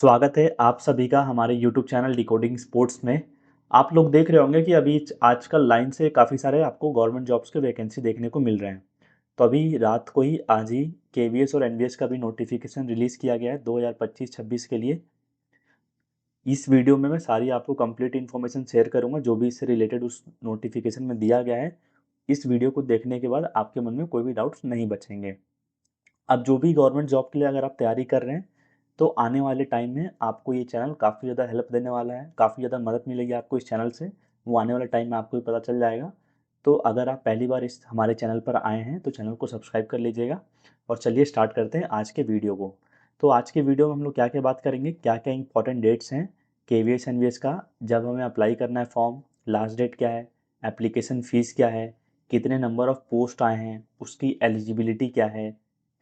स्वागत है आप सभी का हमारे YouTube चैनल डिकोडिंग स्पोर्ट्स में। आप लोग देख रहे होंगे कि अभी आजकल लाइन से काफ़ी सारे आपको गवर्नमेंट जॉब्स के वैकेंसी देखने को मिल रहे हैं। तो अभी रात को ही आज ही केवीएस और एनवीएस का भी नोटिफिकेशन रिलीज़ किया गया है 2025-26 के लिए। इस वीडियो में मैं सारी आपको कंप्लीट इन्फॉर्मेशन शेयर करूंगा जो भी इससे रिलेटेड उस नोटिफिकेशन में दिया गया है। इस वीडियो को देखने के बाद आपके मन में कोई भी डाउट्स नहीं बचेंगे। अब जो भी गवर्नमेंट जॉब के लिए अगर आप तैयारी कर रहे हैं तो आने वाले टाइम में आपको ये चैनल काफ़ी ज़्यादा हेल्प देने वाला है, काफ़ी ज़्यादा मदद मिलेगी आपको इस चैनल से। वो आने वाले टाइम में आपको भी पता चल जाएगा। तो अगर आप पहली बार इस हमारे चैनल पर आए हैं तो चैनल को सब्सक्राइब कर लीजिएगा। और चलिए स्टार्ट करते हैं आज के वीडियो को। तो आज के वीडियो में हम लोग क्या क्या बात करेंगे, क्या क्या इंपॉर्टेंट डेट्स हैं केवीएस एनवीएस का, जब हमें अप्लाई करना है फॉर्म, लास्ट डेट क्या है, एप्लीकेशन फ़ीस क्या है, कितने नंबर ऑफ़ पोस्ट आए हैं, उसकी एलिजिबिलिटी क्या है,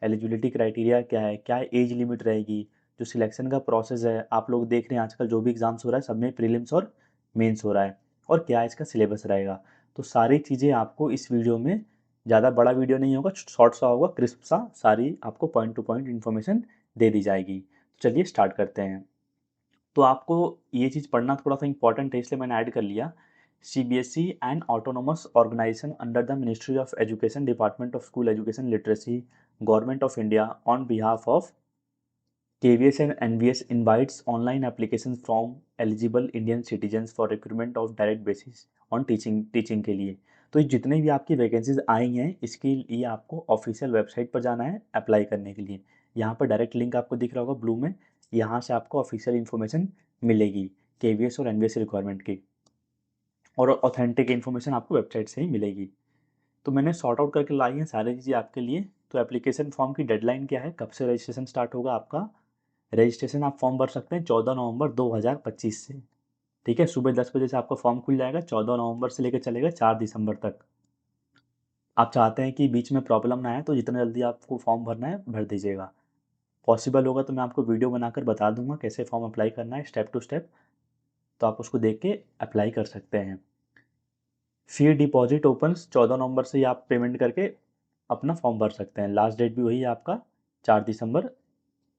एलिजिबिलिटी क्राइटेरिया क्या है, क्या एज लिमिट रहेगी, जो सिलेक्शन का प्रोसेस है। आप लोग देख रहे हैं आजकल जो भी एग्जाम्स हो रहा है सब में प्रीलिम्स और मेंस हो रहा है, और क्या इसका सिलेबस रहेगा। तो सारी चीज़ें आपको इस वीडियो में, ज़्यादा बड़ा वीडियो नहीं होगा, शॉर्ट सा होगा, क्रिस्प सा, सारी आपको पॉइंट टू पॉइंट इन्फॉर्मेशन दे दी जाएगी। तो चलिए स्टार्ट करते हैं। तो आपको ये चीज़ पढ़ना थोड़ा सा इंपॉर्टेंट है इसलिए मैंने ऐड कर लिया। CBSE and autonomous organisation under the ministry of education, department of school education literacy, government of India, on behalf of KVS and NVS invites online applications from eligible Indian citizens for recruitment of direct basis on teaching के लिए। तो ये जितने भी आपकी vacancies आई हैं इसके लिए आपको ऑफिशियल वेबसाइट पर जाना है अप्लाई करने के लिए। यहाँ पर डायरेक्ट लिंक आपको दिख रहा होगा ब्लू में, यहाँ से आपको ऑफिशियल इन्फॉर्मेशन मिलेगी KVS और NVS रिक्वायरमेंट की, और ऑथेंटिक इन्फॉर्मेशन आपको वेबसाइट से ही मिलेगी। तो मैंने सॉर्ट आउट करके लाई हैं सारी चीज़ें आपके लिए। तो एप्लीकेशन फॉर्म की डेडलाइन क्या है, कब से रजिस्ट्रेशन स्टार्ट होगा आपका। रजिस्ट्रेशन आप फॉर्म भर सकते हैं 14 नवंबर 2025 से। ठीक है, सुबह 10 बजे से आपका फॉर्म खुल जाएगा, 14 नवंबर से लेकर चलेगा 4 दिसंबर तक। आप चाहते हैं कि बीच में प्रॉब्लम ना आए तो जितना जल्दी आपको फॉर्म भरना है भर दीजिएगा। पॉसिबल होगा तो मैं आपको वीडियो बनाकर बता दूंगा कैसे फॉर्म अप्लाई करना है स्टेप टू स्टेप, तो आप उसको देख के अप्लाई कर सकते हैं। फी डिपॉजिट ओपन्स 14 नवंबर से ही आप पेमेंट करके अपना फॉर्म भर सकते हैं। लास्ट डेट भी वही है आपका 4 दिसंबर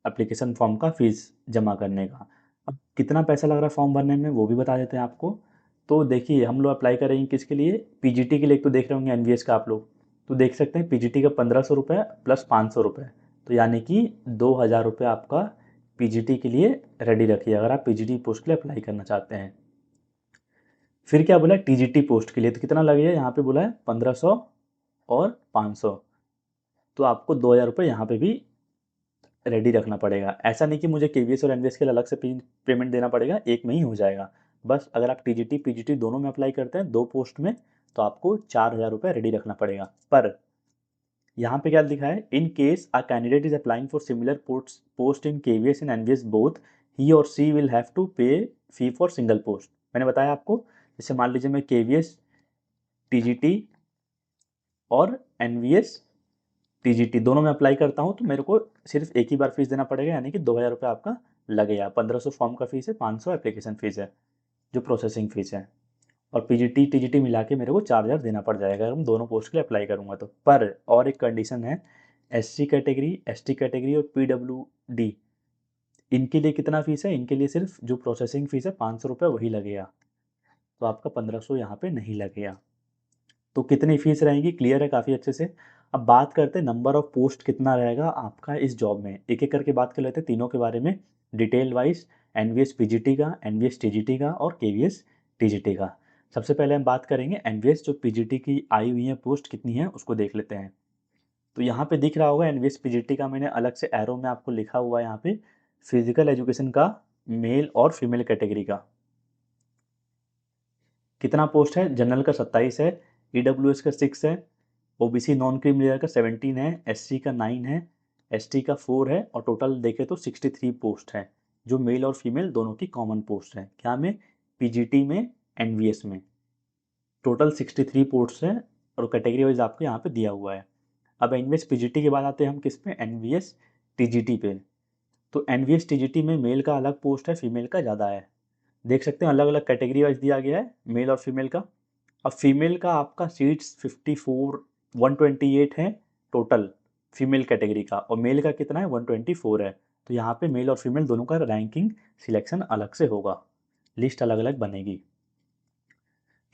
एप्लीकेशन फॉर्म का फ़ीस जमा करने का। अब कितना पैसा लग रहा है फॉर्म भरने में वो भी बता देते हैं आपको। तो देखिए हम लोग अप्लाई करेंगे किसके लिए, पीजीटी के लिए। एक तो देख रहे होंगे एनवीएस का आप लोग, तो देख सकते हैं पीजीटी का 1500 रुपये प्लस 500 रुपये, तो यानी कि 2000 रुपये आपका पीजीटी के लिए रेडी रखिए अगर आप पीजीटी पोस्ट के लिए अप्लाई करना चाहते हैं। फिर क्या बोला है टीजीटी पोस्ट के लिए, तो कितना लगेगा, यहाँ पे बोला है 1500 और 500, तो आपको 2000 रुपये यहाँ पे भी रेडी रखना पड़ेगा। ऐसा नहीं कि मुझे केवीएस और एनवीएस के लिए अलग से पेमेंट देना पड़ेगा, एक में ही हो जाएगा। बस अगर आप टीजीटी पीजीटी दोनों में अप्लाई करते हैं, दो पोस्ट में, तो आपको 4000 रुपये रेडी रखना पड़ेगा। पर यहाँ पे क्या लिखा है, in case a candidate is applying for similar post in KVS and NVS both, he और सी विल हैव टू पे फी फॉर सिंगल पोस्ट। मैंने बताया आपको, जैसे मान लीजिए मैं केवीएस टीजीटी और एनवीएस टीजीटी दोनों में अप्लाई करता हूँ तो मेरे को सिर्फ एक ही बार फीस देना पड़ेगा, यानी कि 2000 रुपये आपका लगेगा। 1500 फॉर्म का फीस है, 500 एप्लीकेशन फीस है जो प्रोसेसिंग फीस है, और पीजीटी टीजीटी मिला के मेरे को 4000 देना पड़ जाएगा अगर मैं दोनों पोस्ट के लिए अप्लाई करूँगा तो। पर और एक कंडीशन है, एससी कैटेगरी, एसटी कैटेगरी और पीडब्ल्यूडी, इनके लिए कितना फीस है, इनके लिए सिर्फ जो प्रोसेसिंग फीस है 500 रुपये वही लगेगा, तो आपका 1500 यहाँ पे नहीं लगेगा। तो कितनी फीस रहेगी क्लियर है काफ़ी अच्छे से। अब बात करते हैं नंबर ऑफ पोस्ट कितना रहेगा आपका इस जॉब में, एक एक करके बात कर लेते हैं तीनों के बारे में डिटेल वाइज। एनवीएस पीजीटी का, एनवीएस टीजीटी का और केवीएस टीजीटी का। सबसे पहले हम बात करेंगे एनवीएस जो पीजीटी की आई हुई है पोस्ट कितनी है उसको देख लेते हैं। तो यहाँ पे दिख रहा होगा एनवीएस पीजीटी का, मैंने अलग से एरो में आपको लिखा हुआ है यहाँ पे, फिजिकल एजुकेशन का मेल और फीमेल कैटेगरी का कितना पोस्ट है। जनरल का 27 है, ईडब्ल्यूएस का 6 है, ओबीसी नॉन क्रीम लेयर का 17 है, एससी का 9 है, एसटी का 4 है, और टोटल देखें तो 63 पोस्ट है जो मेल और फीमेल दोनों की कॉमन पोस्ट है। क्या में, पीजीटी में, एनवीएस में टोटल 63 पोस्ट है, और कैटेगरी वाइज आपको यहाँ पे दिया हुआ है। अब एनवीएस पीजीटी के बाद आते हैं हम किस पे, एनवीएस टीजीटी पे। तो एनवीएस टीजीटी में मेल का अलग पोस्ट है, फीमेल का ज़्यादा है। देख सकते हैं अलग अलग कैटेगरी वाइज दिया गया है मेल और फीमेल का। अब फीमेल का आपका सीट्स 54 128 है टोटल फीमेल कैटेगरी का, और मेल का कितना है 124 है। तो यहाँ पे मेल और फीमेल दोनों का रैंकिंग सिलेक्शन अलग से होगा, लिस्ट अलग अलग बनेगी।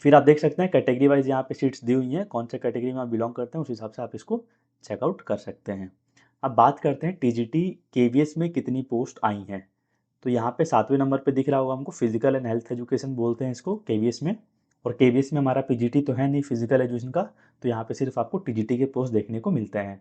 फिर आप देख सकते हैं कैटेगरी वाइज यहाँ पे सीट्स दी हुई हैं, कौन से कैटेगरी में आप बिलोंग करते हैं उस हिसाब से आप इसको चेकआउट कर सकते हैं। अब बात करते हैं टीजीटी केवीएस में कितनी पोस्ट आई हैं। तो यहाँ पे 7वें नंबर पे दिख रहा होगा हमको, फिजिकल एंड हेल्थ एजुकेशन बोलते हैं इसको केवीएस में। और केवीएस में हमारा पीजीटी तो है नहीं फिजिकल एजुकेशन का, तो यहाँ पे सिर्फ आपको टीजीटी के पोस्ट देखने को मिलते हैं।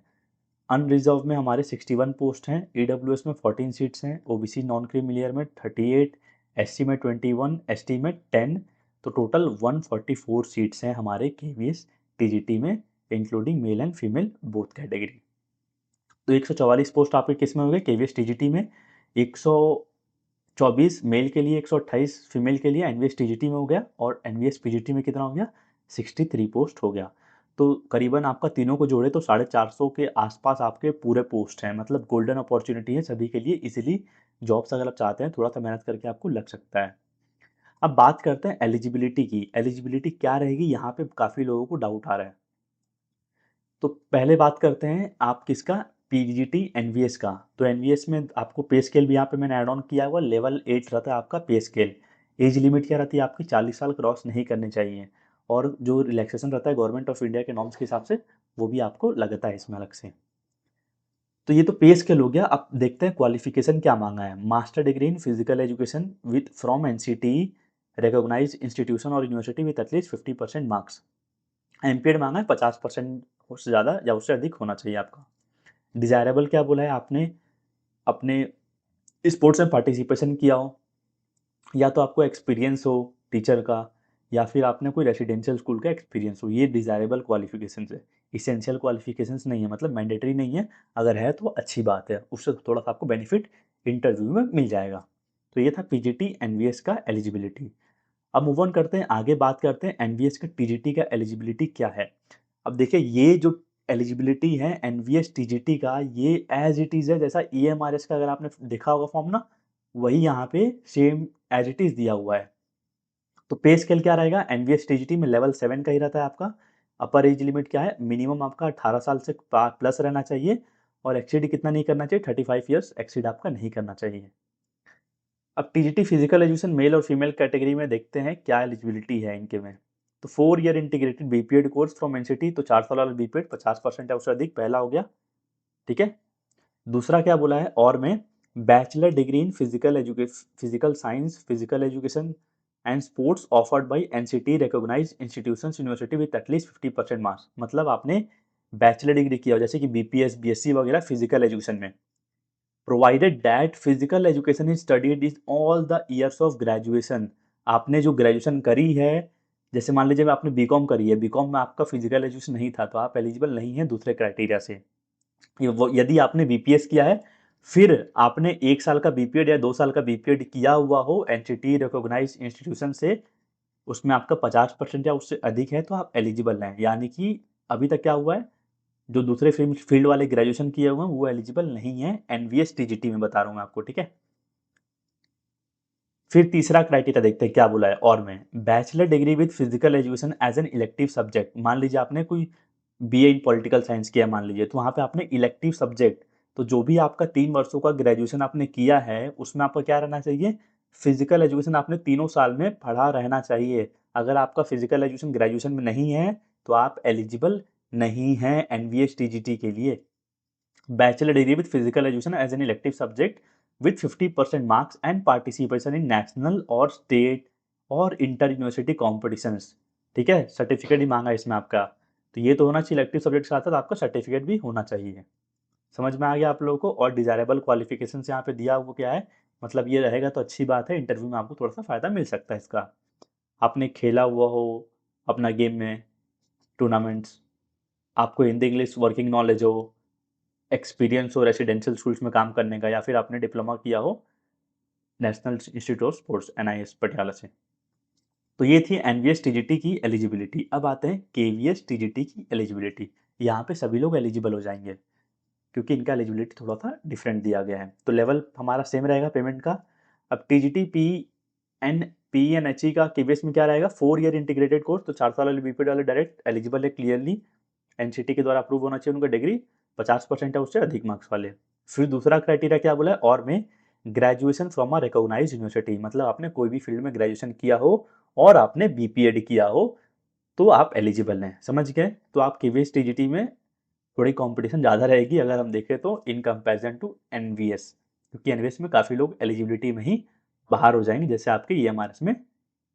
अनरिजर्व में हमारे 61 पोस्ट हैं, ईडब्ल्यूएस में 14 सीट्स हैं, ओबीसी नॉन क्रीमिलियर में 38, एससी में 21, एसटी में 10, तो टोटल 144 सीट्स हैं हमारे केवीएस टीजीटी में, including male and female both category. तो 144 पोस्ट आपके किस में हो गए केवीएस टीजीटी में, 124 मेल के लिए, 128 फीमेल के लिए एनवीएस टीजीटी में हो गया, और एनवीएस पीजीटी में कितना हो गया 63 पोस्ट हो गया। तो करीबन आपका तीनों को जोड़े तो 450 के आसपास आपके पूरे पोस्ट हैं, मतलब गोल्डन अपॉर्चुनिटी है सभी के लिए, इजीली जॉब्स अगर आप चाहते हैं थोड़ा सा मेहनत करके आपको लग सकता है। अब बात करते हैं एलिजिबिलिटी की, एलिजिबिलिटी क्या रहेगी, यहाँ पे काफ़ी लोगों को डाउट आ रहा है। तो पहले बात करते हैं आप किसका, पीजीटी एनवीएस का। तो एनवीएस में आपको पे स्केल भी यहाँ पे मैंने ऐड ऑन किया हुआ, लेवल 8 रहता है आपका पे स्केल। एज लिमिट क्या रहती है आपकी, 40 साल क्रॉस नहीं करनी चाहिए, और जो रिलैक्सेशन रहता है गवर्नमेंट ऑफ इंडिया के नॉर्म्स के हिसाब से वो भी आपको लगता है इसमें अलग से। तो ये तो पे स्केल हो गया। अब देखते हैं क्वालिफिकेशन क्या मांगा है। Master degree in physical education with from NCTE recognised institution और university with at least 50% marks. MPEd मांगा है 50% उससे ज़्यादा या उससे अधिक होना चाहिए आपका। डिजायरेबल क्या बोला है, आपने अपने स्पोर्ट्स में पार्टिसिपेशन किया हो, या तो आपको एक्सपीरियंस हो टीचर का, या फिर आपने कोई रेसिडेंशियल स्कूल का एक्सपीरियंस हो, ये डिजायरेबल क्वालिफिकेशन है। इसेंशियल क्वालिफिकेशंस नहीं है, मतलब मैंडेटरी नहीं है, अगर है तो अच्छी बात है, उससे थोड़ा सा आपको बेनिफिट इंटरव्यू में मिल जाएगा। तो ये था पीजीटी एनवीएस का एलिजिबिलिटी। अब मूव ऑन करते हैं, आगे बात करते हैं एनवीएस का टीजीटी का एलिजिबिलिटी क्या है। अब देखिए ये जो एलिजिबिलिटी है एनवीएस टीजीटी का, ये एज इट इज है जैसा ईएमआरएस का, अगर आपने देखा होगा फॉर्म ना, वही यहाँ पे सेम एज इट इज दिया हुआ है। तो पे स्केल क्या रहेगा, एनवीएस टीजीटी में लेवल 7 का ही रहता है आपका। अपर एज लिमिट क्या है, मिनिमम आपका 18 साल से प्लस रहना चाहिए, और एक्सीड कितना नहीं करना चाहिए, 35 ईयर्स एक्सीड आपका नहीं करना चाहिए। अब टीजीटी फिजिकल एजुकेशन मेल और फीमेल कैटेगरी में देखते हैं क्या एलिजिबिलिटी है इनके में। तो 4 year integrated BPEd course from NCT, तो 4 साल वाला बीपीएड 50% या उससे अधिक, पहला हो गया, ठीक है। दूसरा क्या बोला है, और में bachelor degree in physical education, physical science, physical education and sports offered by NCT recognised institutions university with at least 50% marks. मतलब आपने बैचलर डिग्री किया हो, जैसे कि बीपीएस बीएससी वगैरह फिजिकल एजुकेशन में, provided that physical education is studied is all the years of graduation. आपने जो ग्रेजुएशन करी है, जैसे मान लीजिए आपने बीकॉम करी है, बीकॉम में आपका फिजिकल एजुकेशन नहीं था, तो आप एलिजिबल नहीं है दूसरे क्राइटेरिया से। यदि आपने बीपीएस किया है, फिर आपने 1 साल का बीपीएड या 2 साल का बीपीएड किया हुआ हो एनसीटी रिकॉग्नाइज्ड इंस्टीट्यूशन से, उसमें आपका 50% या उससे अधिक है, तो आप एलिजिबल हैं। यानी कि अभी तक क्या हुआ है, जो दूसरे फील्ड वाले ग्रेजुएशन किए हुए हैं वो एलिजिबल नहीं है एनवीएस टीजीटी में, बता रहा हूँ मैं आपको, ठीक है। फिर तीसरा क्राइटेरिया देखते हैं क्या बोला है, और में bachelor degree with physical education as an elective subject. मान लीजिए आपने कोई बीए इन पॉलिटिकल साइंस किया मान लीजिए, तो वहाँ पे आपने इलेक्टिव सब्जेक्ट, तो जो भी आपका 3 वर्षों का ग्रेजुएशन आपने किया है उसमें आपका क्या रहना चाहिए, फिजिकल एजुकेशन आपने तीनों साल में पढ़ा रहना चाहिए। अगर आपका फिजिकल एजुकेशन ग्रेजुएशन में नहीं है तो आप एलिजिबल नहीं हैं एनवीएस टीजीटी के लिए। Bachelor degree with physical education as an elective subject with 50% marks and participation in national और स्टेट और इंटर यूनिवर्सिटी कॉम्पिटिशन्स, ठीक है। सर्टिफिकेट भी मांगा इसमें आपका, तो ये तो होना चाहिए इलेक्टिव सब्जेक्ट के साथ साथ आपका सर्टिफिकेट भी होना चाहिए। समझ में आ गया आप लोगों को। और डिजायरेबल क्वालिफिकेशन यहाँ पे दिया हुआ क्या है, मतलब ये रहेगा तो अच्छी बात है, इंटरव्यू में आपको थोड़ा सा फायदा मिल सकता है इसका। आपने खेला हुआ हो अपना गेम में टूर्नामेंट्स, आपको हिंदी इंग्लिश वर्किंग नॉलेज हो, एक्सपीरियंस हो रेसिडेंशियल स्कूल्स में काम करने का, या फिर आपने डिप्लोमा किया हो national institute of sports NIS Patiala से। तो ये थी एनवीएस टीजीटी की एलिजिबिलिटी। अब आते हैं केवीएस टीजीटी की एलिजिबिलिटी। यहाँ पे सभी लोग एलिजिबल हो जाएंगे क्योंकि इनका एलिजिबिलिटी थोड़ा सा डिफरेंट दिया गया है। तो लेवल हमारा सेम रहेगा पेमेंट का। अब टीजीटी पीएनएचई का केवीएस में क्या रहेगा, 4 ईयर इंटीग्रेटेड कोर्स, तो 4 साल वाले बीपीएड वाले डायरेक्ट एलिजिबल है क्लियरली, एनसीटी के द्वारा अप्रूव होना चाहिए उनका डिग्री, 50% है उससे अधिक मार्क्स वाले। फिर दूसरा क्राइटेरिया क्या बोला है, और में graduation from a recognised university, मतलब आपने कोई भी फील्ड में ग्रेजुएशन किया हो और आपने बीपीएड किया हो तो आप एलिजिबल हैं, समझ गए। तो आप केवीएस टीजीटी में थोड़ी कंपटीशन ज़्यादा रहेगी अगर हम देखें तो इन कंपैरिजन टू एनवीएस, क्योंकि एनवीएस में काफ़ी लोग एलिजिबिलिटी में ही बाहर हो जाएंगे, जैसे आपके ईएमआरएस में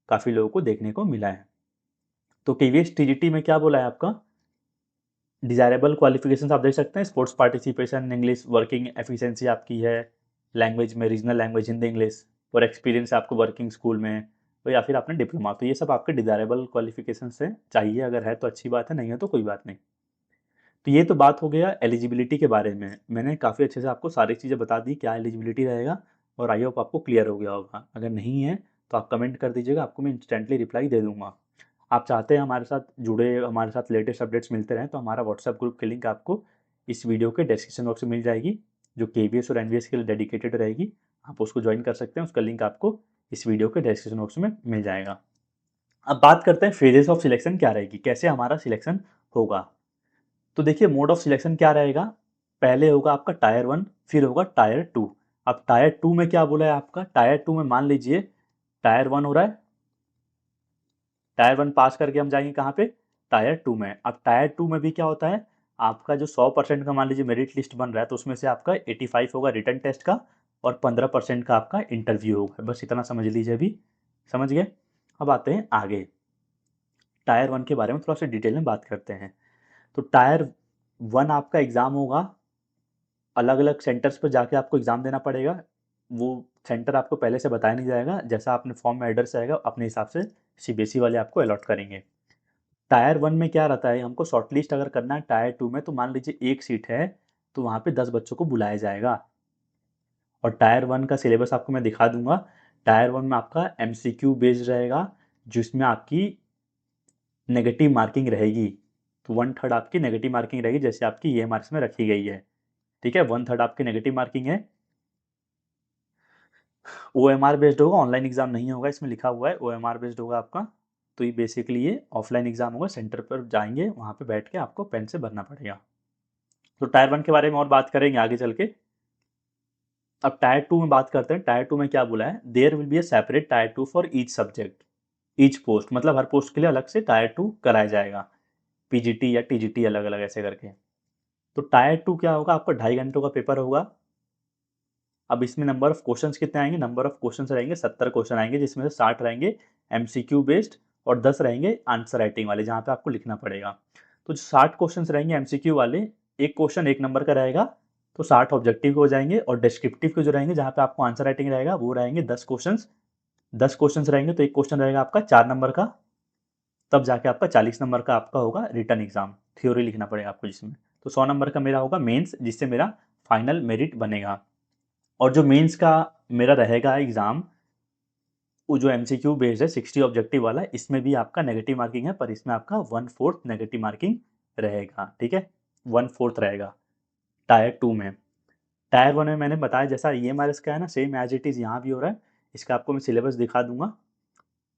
काफ़ी लोगों को देखने को मिला है। तो केवीएस टीजीटी में क्या बोला है आपका, डिजायरेबल क्वालिफिकेशन आप देख सकते हैं, sports participation, English working efficiency आपकी है, लैंग्वेज में रीजनल लैंग्वेज हिंदी इंग्लिश, और एक्सपीरियंस आपको वर्किंग स्कूल में, तो या फिर आपने डिप्लोमा, तो ये सब आपके डिजायरेबल क्वालिफिकेशन से चाहिए, अगर है तो अच्छी बात है, नहीं है तो कोई बात नहीं। तो ये तो बात हो गया एलिजिबिलिटी के बारे में, मैंने काफ़ी अच्छे से आपको सारी चीज़ें बता दी क्या एलिजिबिलिटी रहेगा, और आई होप आपको क्लियर हो गया होगा। अगर नहीं है तो आप कमेंट कर दीजिएगा, आपको मैं इंस्टेंटली रिप्लाई दे दूंगा। आप चाहते हैं हमारे साथ जुड़े, हमारे साथ लेटेस्ट अपडेट्स मिलते रहें, तो हमारा व्हाट्सएप ग्रुप की लिंक आपको इस वीडियो के डिस्क्रिप्शन बॉक्स में मिल जाएगी, जो केवीएस और एनवीएस के लिए डेडिकेटेड रहेगी। आप उसको ज्वाइन कर सकते हैं, उसका लिंक आपको इस वीडियो के डिस्क्रिप्शन बॉक्स में मिल जाएगा। अब बात करते हैं फेजेस ऑफ सिलेक्शन क्या रहेगी, कैसे हमारा सिलेक्शन होगा। तो देखिए मोड ऑफ सिलेक्शन क्या रहेगा, पहले होगा आपका टायर 1, फिर होगा टायर 2। अब टायर 2 में क्या बोला है आपका, टायर 2 में मान लीजिए टायर 1 हो रहा है, टायर 1 पास करके हम जाएंगे कहाँ पे, टायर 2 में। अब टायर 2 में भी क्या होता है, आपका जो 100% का मान लीजिए मेरिट लिस्ट बन रहा है, तो उसमें से आपका 85 होगा रिटन टेस्ट का और 15% का आपका इंटरव्यू होगा, बस इतना समझ लीजिए। अभी समझ गए। अब आते हैं आगे, टायर 1 के बारे में थोड़ा सा डिटेल में बात करते हैं। तो टायर 1 आपका एग्जाम होगा, अलग अलग सेंटर्स पर जाके आपको एग्जाम देना पड़ेगा, वो सेंटर आपको पहले से बताया नहीं जाएगा, जैसा आपने फॉर्म में एड्रेस आएगा अपने हिसाब से सीबीएसई वाले आपको अलॉट करेंगे। टायर 1 में क्या रहता है, हमको शॉर्ट लिस्ट अगर करना है टायर 2 में, तो मान लीजिए एक सीट है तो वहाँ पे 10 बच्चों को बुलाया जाएगा। और टायर 1 का सिलेबस आपको मैं दिखा दूंगा। टायर 1 में आपका एमसीक्यू बेस्ड रहेगा, जिसमें आपकी नेगेटिव मार्किंग रहेगी, तो 1/3 आपकी नेगेटिव मार्किंग रहेगी, जैसे आपकी ये मार्क्स में रखी गई है। ठीक है, 1/3 आपकी नेगेटिव मार्किंग है। ओएमआर बेस्ड होगा, ऑनलाइन एग्जाम नहीं होगा, इसमें लिखा हुआ है ओएमआर बेस्ड होगा आपका। तो ये बेसिकली ये ऑफलाइन एग्जाम होगा, सेंटर पर जाएंगे, वहाँ पे बैठ के आपको पेन से भरना पड़ेगा। तो टायर 1 के बारे में और बात करेंगे आगे चल के। अब टायर 2 में बात करते हैं, टायर 2 में क्या बोला है, there will be a separate tier 2 for each subject, each post, मतलब हर पोस्ट के लिए अलग से टायर 2 कराया जाएगा, पीजीटी या टीजीटी अलग अलग ऐसे करके। तो टायर 2 क्या होगा, आपका 2.5 घंटों का पेपर होगा। अब इसमें नंबर ऑफ क्वेश्चंस कितने आएंगे, नंबर ऑफ क्वेश्चंस रहेंगे 70 क्वेश्चन आएंगे, जिसमें से 60 रहेंगे एमसीक्यू बेस्ड और 10 रहेंगे आंसर राइटिंग वाले, जहाँ पे आपको लिखना पड़ेगा। तो जो 60 क्वेश्चन रहेंगे एमसीक्यू वाले, एक क्वेश्चन 1 नंबर का रहेगा, तो 60 ऑब्जेक्टिव हो जाएंगे, और डिस्क्रिप्टिव के जो रहेंगे जहाँ पे आपको आंसर राइटिंग रहेगा वो रहेंगे 10 क्वेश्चन। 10 क्वेश्चन रहेंगे तो एक क्वेश्चन रहेगा आपका 4 नंबर का, तब जाके आपका 40 नंबर का आपका होगा रिटर्न एग्जाम, थ्योरी लिखना पड़ेगा आपको जिसमें। तो 100 नंबर का मेरा होगा मेंस, जिससे मेरा फाइनल मेरिट बनेगा। और जो मेंस का मेरा रहेगा एग्जाम, वो जो एमसीक्यू बेस्ड है 60 ऑब्जेक्टिव वाला, इसमें भी आपका नेगेटिव मार्किंग है, पर इसमें आपका 1/4 नेगेटिव मार्किंग रहेगा। ठीक है, 1/4 रहेगा टायर 2 में। टायर 1 में मैंने बताया जैसा ईएमआरएस का है ना, सेम एज इट इज़ यहाँ भी हो रहा है। इसका आपको मैं सिलेबस दिखा दूंगा,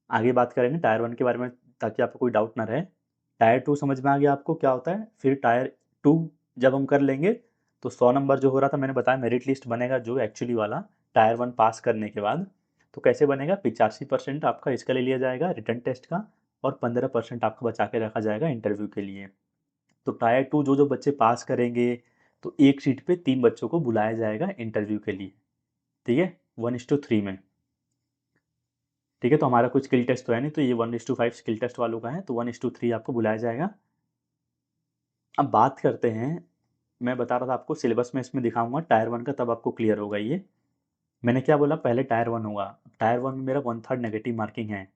आगे बात करेंगे टायर 1 के बारे में, ताकि आपको कोई डाउट ना रहे। टायर 2 समझ में आ गया आपको क्या होता है। फिर टायर 2 जब हम कर लेंगे, तो 100 नंबर जो हो रहा था मैंने बताया मेरिट लिस्ट बनेगा जो एक्चुअली वाला, टायर 1 पास करने के बाद। तो कैसे बनेगा, 85% आपका इसका ले लिया जाएगा रिटर्न टेस्ट का, और 15% आपका बचा के रखा जाएगा इंटरव्यू के लिए। तो टायर 2 जो जो बच्चे पास करेंगे, तो एक सीट पे 3 बच्चों को बुलाया जाएगा इंटरव्यू के लिए। ठीक है, 1:3 में। ठीक है, तो हमारा कोई स्किल टेस्ट तो है नहीं, तो ये 1:5 स्किल टेस्ट वालों का है, तो 1:3 आपको बुलाया जाएगा। अब बात करते हैं, मैं बता रहा था आपको सिलेबस में इसमें दिखाऊंगा टायर 1 का, तब आपको क्लियर होगा ये। मैंने क्या बोला, पहले टायर 1 होगा, टायर 1 में मेरा 1/3 नेगेटिव मार्किंग है।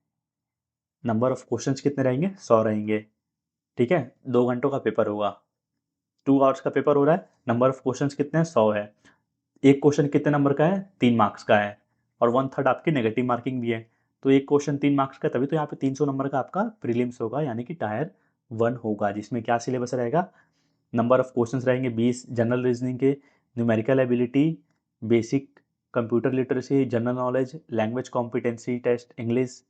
नंबर ऑफ क्वेश्चंस कितने रहेंगे, 100 रहेंगे। ठीक है, 2 घंटों का पेपर होगा, 2 आवर्स का पेपर हो रहा है, नंबर ऑफ क्वेश्चंस कितने हैं, 100 है। एक क्वेश्चन कितने नंबर का है, 3 मार्क्स का है, और 1/3 आपकी नेगेटिव मार्किंग भी है। तो एक क्वेश्चन 3 मार्क्स का, तभी तो यहाँ पे 300 नंबर का आपका प्रीलिम्स होगा, यानी कि टायर 1 होगा, जिसमें क्या सिलेबस रहेगा, नंबर ऑफ क्वेश्चंस रहेंगे 20 जनरल रीजनिंग के, numerical ability, basic computer literacy, general knowledge, language competency test English,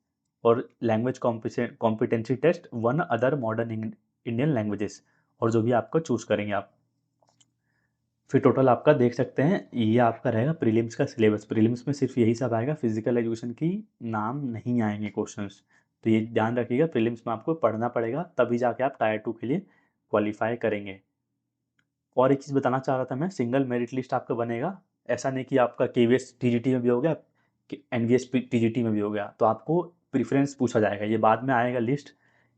और language competency test 1 other modern Indian languages, और जो भी आपको चूज करेंगे आप। फिर टोटल आपका देख सकते हैं, ये आपका रहेगा प्रीलिम्स का सिलेबस। प्रीलिम्स में सिर्फ यही सब आएगा, फिजिकल एजुकेशन की नाम नहीं आएंगे क्वेश्चंस। तो ये ध्यान रखिएगा, प्रीलिम्स में आपको पढ़ना पड़ेगा, तभी जाके आप टायर 2 के लिए क्वालिफाई करेंगे। और एक चीज़ बताना चाह रहा था मैं, सिंगल मेरिट लिस्ट आपका बनेगा। ऐसा नहीं कि आपका केवीएस टीजीटी में भी हो गया, कि एनवीएस टीजीटी में भी हो गया, तो आपको प्रेफरेंस पूछा जाएगा। ये बाद में आएगा लिस्ट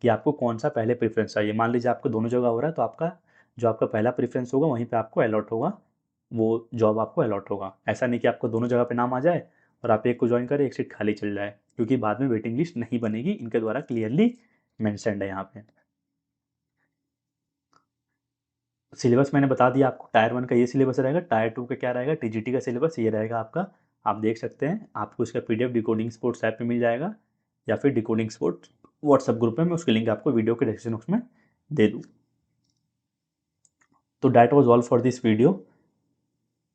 कि आपको कौन सा पहले प्रेफरेंस चाहिए। मान लीजिए आपको दोनों जगह हो रहा है, तो आपका जो आपका पहला प्रेफरेंस होगा वहीं पे आपको अलॉट होगा, वो जॉब आपको अलॉट होगा। ऐसा नहीं कि आपको दोनों जगह पे नाम आ जाए और आप एक को ज्वाइन करें, एक सीट खाली चल जाए, क्योंकि बाद में वेटिंग लिस्ट नहीं बनेगी, इनके द्वारा क्लियरली मेंशन्ड है यहाँ पे। सिलेबस मैंने बता दिया आपको, टायर 1 का ये सिलेबस रहेगा, टायर 2 का क्या रहेगा, टीजीटी का सिलेबस ये रहेगा आपका। आप देख सकते हैं, आपको इसका पीडीएफ डिकोडिंग स्पोर्ट्स ऐप पे मिल जाएगा, या फिर डिकोडिंग स्पोर्ट्स व्हाट्सएप ग्रुप में मैं उसकी लिंक आपको वीडियो के डिस्क्रिप्शन बॉक्स में दे दूँ। तो that was all for this video.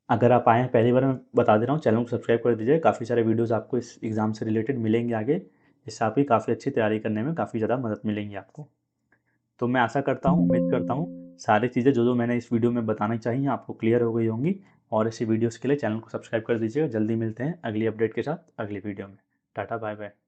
अगर आप आए हैं पहली बार, मैं बता दे रहा हूँ, चैनल को सब्सक्राइब कर दीजिए। काफ़ी सारे वीडियोज़ आपको इस एग्ज़ाम से रिलेटेड मिलेंगे आगे, इससे आपकी काफ़ी अच्छी तैयारी करने में काफ़ी ज़्यादा मदद मिलेंगी आपको। तो मैं आशा करता हूँ, उम्मीद करता हूँ सारी चीज़ें जो मैंने इस वीडियो में बतानी चाहिए आपको क्लियर हो गई होंगी। और ऐसी वीडियोज़ के लिए चैनल को सब्सक्राइब कर दीजिएगा। जल्दी मिलते हैं अगली अपडेट के साथ अगली वीडियो में। Tata bye bye.